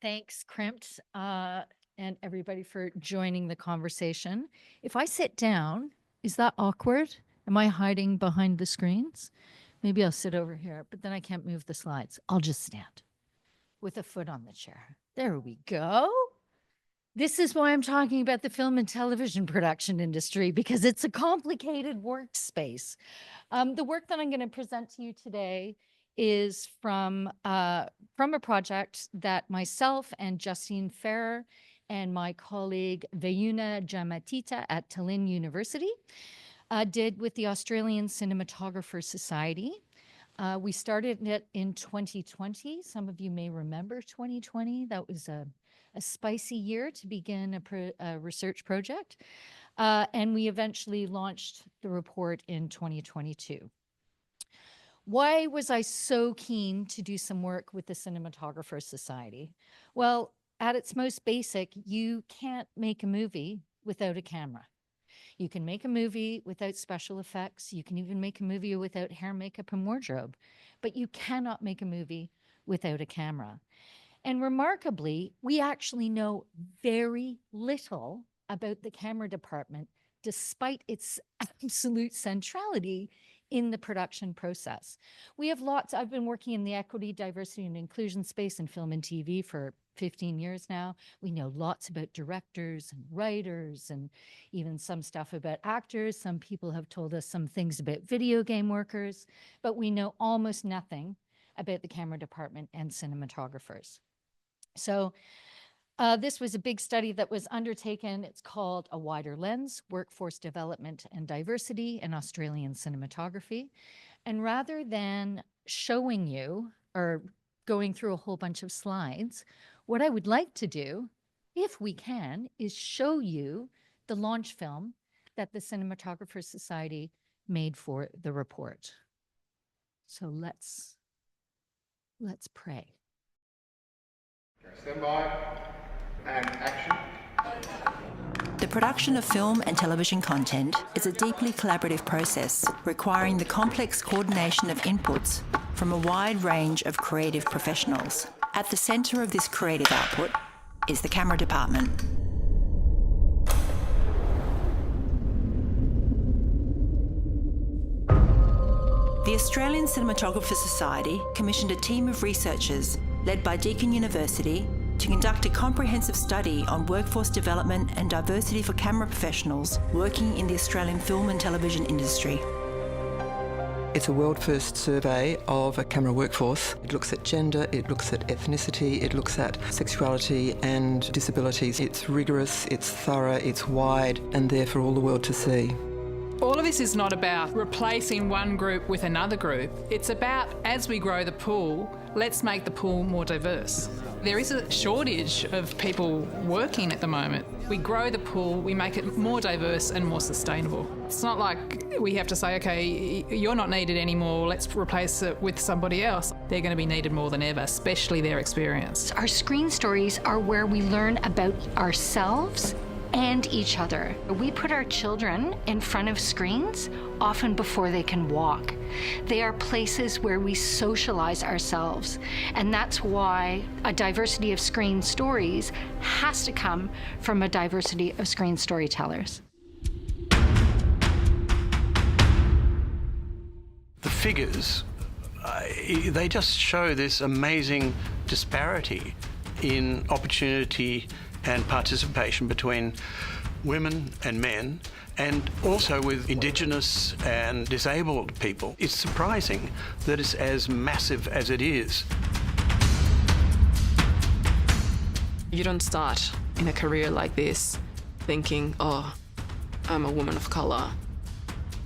Thanks, Crimped, and everybody for joining the conversation. If I sit down, is that awkward? Am I hiding behind the screens? Maybe I'll sit over here, but then I can't move the slides. I'll just stand with a foot on the chair. There we go. This is why I'm talking about the film and television production industry, because it's a complicated workspace. The work that I'm going to present to you today is from a project that myself and Justine Ferrer and my colleague Vejune at Tallin University did with the Australian Cinematographers Society. We started it in 2020. Some of you may remember 2020. That was a spicy year to begin a research project. And we eventually launched the report in 2022. Why was I so keen to do some work with the Cinematographers Society? Well, at its most basic, you can't make a movie without a camera. You can make a movie without special effects. You can even make a movie without hair, makeup, and wardrobe. But you cannot make a movie without a camera. And remarkably, we actually know very little about the camera department, despite its absolute centrality in the production process. We have lots. I've been working in the equity, diversity, and inclusion space in film and TV for 15 years now. We know lots about directors and writers and even some stuff about actors. Some people have told us some things about video game workers, but we know almost nothing about the camera department and cinematographers. So this was a big study that was undertaken. It's called A Wider Lens, Workforce Development and Diversity in Australian Cinematography. And rather than showing you or going through a whole bunch of slides, what I would like to do, if we can, is show you the launch film that the Cinematographers Society made for the report. So let's pray. Stand by and action. The production of film and television content is a deeply collaborative process requiring the complex coordination of inputs from a wide range of creative professionals. At the centre of this creative output is the camera department. The Australian Cinematographers Society commissioned a team of researchers led by Deakin University to conduct a comprehensive study on workforce development and diversity for camera professionals working in the Australian film and television industry. It's a world-first survey of a camera workforce. It looks at gender, it looks at ethnicity, it looks at sexuality and disabilities. It's rigorous, it's thorough, it's wide, and there for all the world to see. All of this is not about replacing one group with another group. It's about, as we grow the pool, let's make the pool more diverse. There is a shortage of people working at the moment. We grow the pool, we make it more diverse and more sustainable. It's not like we have to say, okay, you're not needed anymore, let's replace it with somebody else. They're going to be needed more than ever, especially their experience. Our screen stories are where we learn about ourselves and each other. We put our children in front of screens often before they can walk. They are places where we socialize ourselves, and that's why a diversity of screen stories has to come from a diversity of screen storytellers. The figures, they just show this amazing disparity in opportunity and participation between women and men, and also with Indigenous and disabled people. It's surprising that it's as massive as it is. You don't start in a career like this thinking, oh, I'm a woman of colour.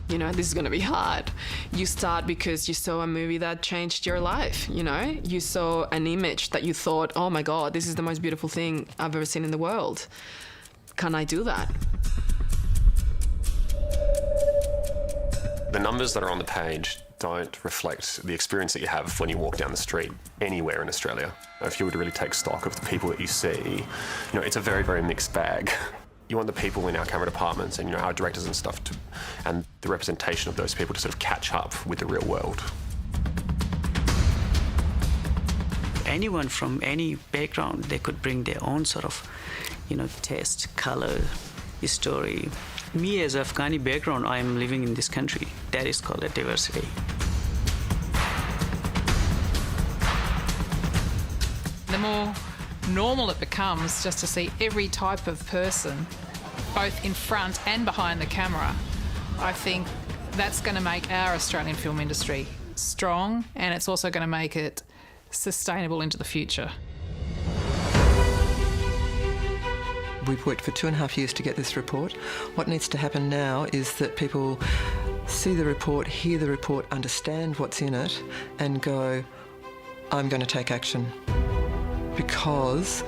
You know, this is going to be hard. You start because you saw a movie that changed your life, you know? You saw an image that you thought, oh my God, this is the most beautiful thing I've ever seen in the world. Can I do that? The numbers that are on the page don't reflect the experience that you have when you walk down the street anywhere in Australia. If you were to really take stock of the people that you see, you know, it's a very, very mixed bag. You want the people in our camera departments and, you know, our directors and stuff and the representation of those people to sort of catch up with the real world. anyone from any background, they could bring their own sort of, taste, color, story. Me as Afghani background, I am living in this country. That is called a diversity. The more normal it becomes just to see every type of person, both in front and behind the camera, I think that's going to make our Australian film industry strong, and it's also going to make it sustainable into the future. We've worked for 2.5 years to get this report. What needs to happen now is that people see the report, hear the report, understand what's in it, and go, I'm going to take action. Because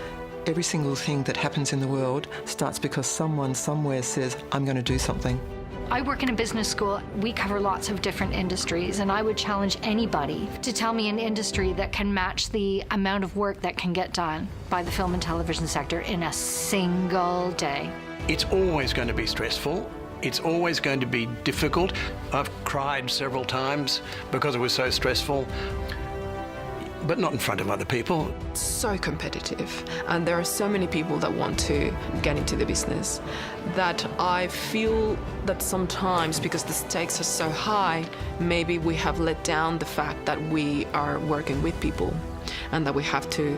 every single thing that happens in the world starts because someone somewhere says, I'm going to do something. I work in a business school. We cover lots of different industries, and I would challenge anybody to tell me an industry that can match the amount of work that can get done by the film and television sector in a single day. It's always going to be stressful. It's always going to be difficult. I've cried several times because it was so stressful, but not in front of other people. So competitive, and there are so many people that want to get into the business that I feel that sometimes, because the stakes are so high, maybe we have let down the fact that we are working with people and that we have to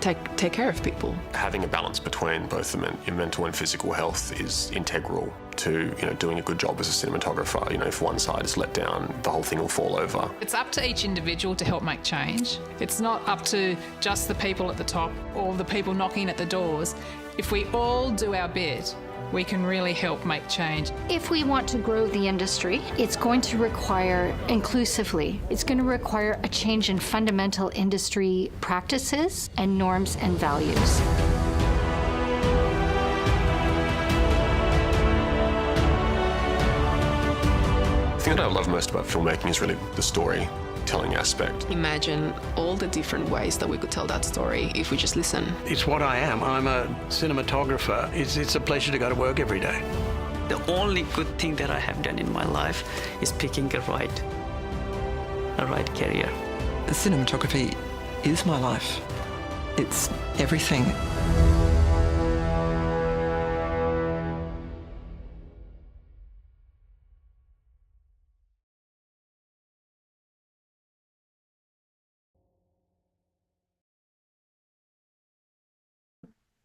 take care of people. Having a balance between both your mental and physical health is integral to doing a good job as a cinematographer. If one side is let down, the whole thing will fall over. It's up to each individual to help make change. It's not up to just the people at the top or the people knocking at the doors. If we all do our bit, we can really help make change. If we want to grow the industry, it's going to require inclusively. It's going to require a change in fundamental industry practices and norms and values. The thing that I love most about filmmaking is really the storytelling aspect. Imagine all the different ways that we could tell that story if we just listen. It's what I am. I'm a cinematographer. It's a pleasure to go to work every day. The only good thing that I have done in my life is picking a right career. Cinematography is my life. It's everything.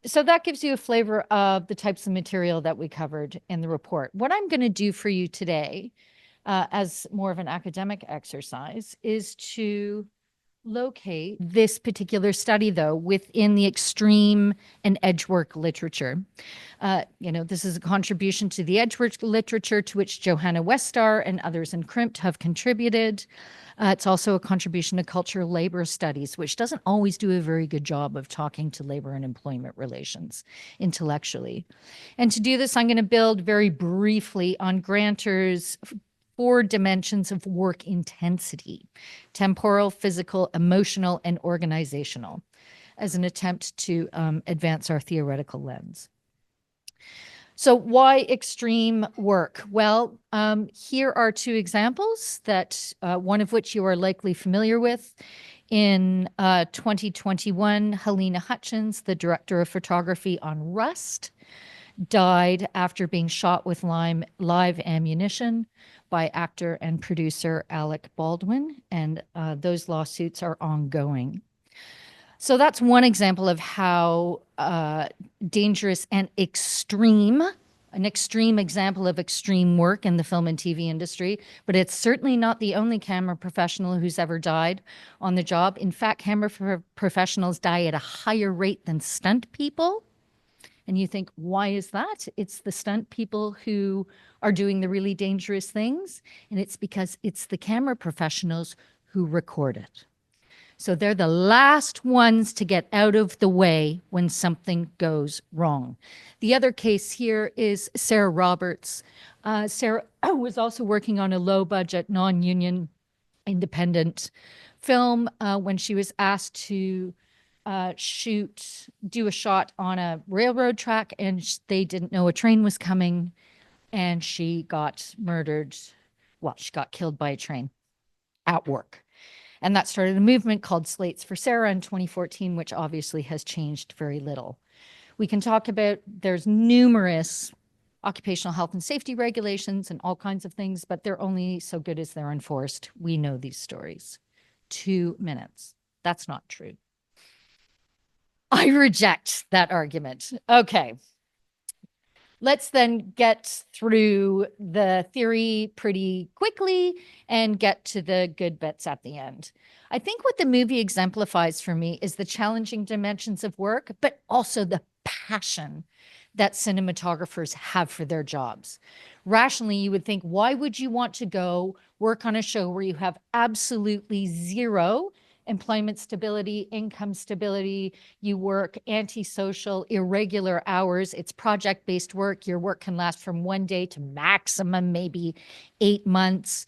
So that gives you a flavor of the types of material that we covered in the report. What I'm going to do for you today, as more of an academic exercise, is to locate this particular study, though, within the extreme and edgework literature. This is a contribution to the edgework literature to which Johanna Westar and others in CRIMT have contributed. It's also a contribution to cultural labor studies, which doesn't always do a very good job of talking to labor and employment relations intellectually. And to do this, I'm going to build very briefly on Granter's 4 dimensions of work intensity: temporal, physical, emotional, and organizational, as an attempt to advance our theoretical lens. So why extreme work? Well, here are 2 examples that one of which you are likely familiar with. In 2021, Helena Hutchins, the director of photography on Rust, died after being shot with live ammunition by actor and producer Alec Baldwin, and those lawsuits are ongoing. So that's one example of how dangerous and an extreme example of extreme work in the film and TV industry, but it's certainly not the only camera professional who's ever died on the job. In fact, camera professionals die at a higher rate than stunt people. And you think, why is that? It's the stunt people who are doing the really dangerous things, and it's because it's the camera professionals who record it. So they're the last ones to get out of the way when something goes wrong. The other case here is Sarah Roberts. Sarah was also working on a low-budget, non-union, independent film when she was asked to do a shot on a railroad track, and they didn't know a train was coming, and she got murdered. Well, she got killed by a train at work. And that started a movement called Slates for Sarah in 2014, which obviously has changed very little. We can talk about, there's numerous occupational health and safety regulations and all kinds of things, but they're only so good as they're enforced. We know these stories. 2 minutes. That's not true. I reject that argument. Okay. Let's then get through the theory pretty quickly and get to the good bits at the end. I think what the movie exemplifies for me is the challenging dimensions of work, but also the passion that cinematographers have for their jobs. Rationally, you would think, why would you want to go work on a show where you have absolutely zero employment stability, income stability, you work antisocial, irregular hours, it's project-based work, your work can last from 1 day to maximum maybe 8 months.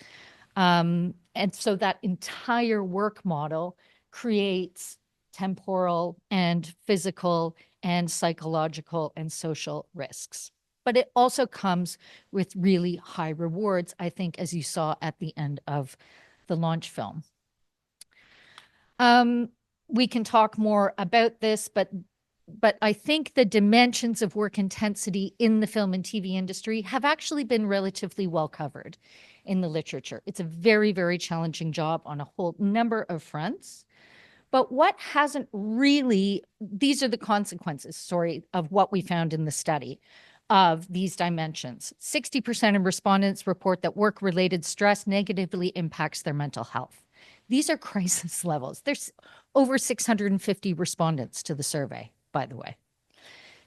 And so that entire work model creates temporal and physical and psychological and social risks. But it also comes with really high rewards, I think, as you saw at the end of the launch film. We can talk more about this, but I think the dimensions of work intensity in the film and TV industry have actually been relatively well covered in the literature. It's a very, very challenging job on a whole number of fronts. But what hasn't really, these are the consequences, of what we found in the study of these dimensions. 60% of respondents report that work-related stress negatively impacts their mental health. These are crisis levels. There's over 650 respondents to the survey, by the way.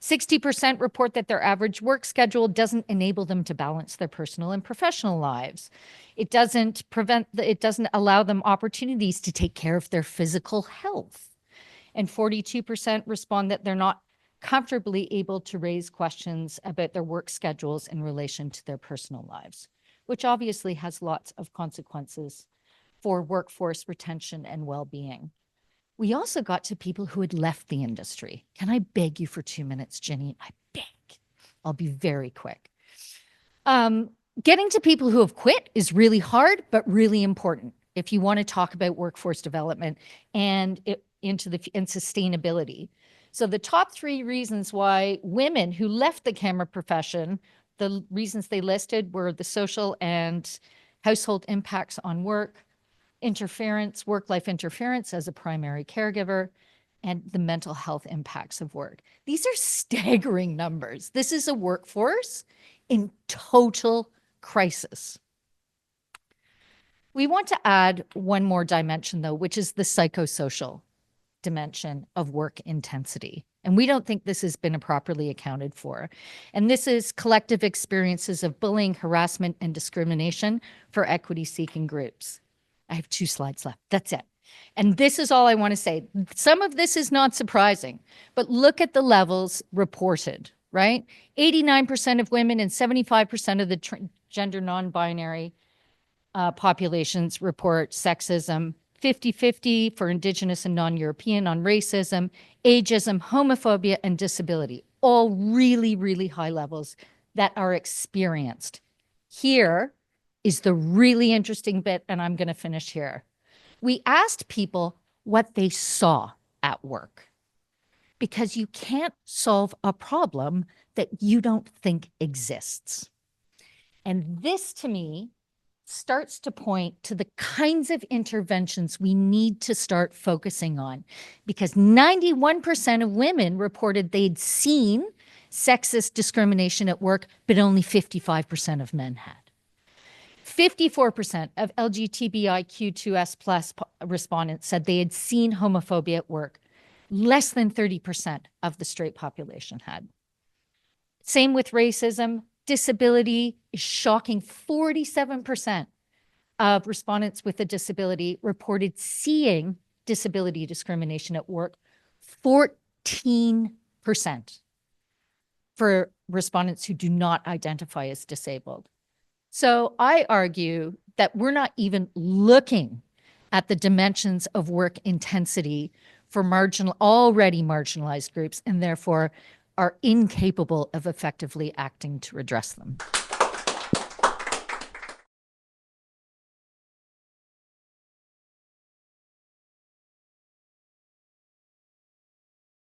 60% report that their average work schedule doesn't enable them to balance their personal and professional lives. It doesn't allow them opportunities to take care of their physical health. And 42% respond that they're not comfortably able to raise questions about their work schedules in relation to their personal lives, which obviously has lots of consequences for workforce retention and well-being. We also got to people who had left the industry. Can I beg you for 2 minutes, Jenny? I beg. I'll be very quick. Getting to people who have quit is really hard, but really important if you want to talk about workforce development and sustainability. So the top 3 reasons why women who left the camera profession, the reasons they listed were the social and household impacts on work, interference, work-life interference as a primary caregiver, and the mental health impacts of work. These are staggering numbers. This is a workforce in total crisis. We want to add one more dimension, though, which is the psychosocial dimension of work intensity. And we don't think this has been properly accounted for. And this is collective experiences of bullying, harassment, and discrimination for equity-seeking groups. I have 2 slides left. That's it. And this is all I want to say. Some of this is not surprising, but look at the levels reported, right? 89% of women and 75% of the gender non-binary populations report sexism, 50-50 for Indigenous and non-European on racism, ageism, homophobia, and disability. All really, really high levels that are experienced. Here is the really interesting bit, and I'm going to finish here. We asked people what they saw at work, because you can't solve a problem that you don't think exists. And this, to me, starts to point to the kinds of interventions we need to start focusing on, because 91% of women reported they'd seen sexist discrimination at work, but only 55% of men had. 54% of LGBTIQ2S+ respondents said they had seen homophobia at work. Less than 30% of the straight population had. Same with racism. Disability is shocking. 47% of respondents with a disability reported seeing disability discrimination at work. 14% for respondents who do not identify as disabled. So I argue that we're not even looking at the dimensions of work intensity for already marginalized groups, and therefore are incapable of effectively acting to address them.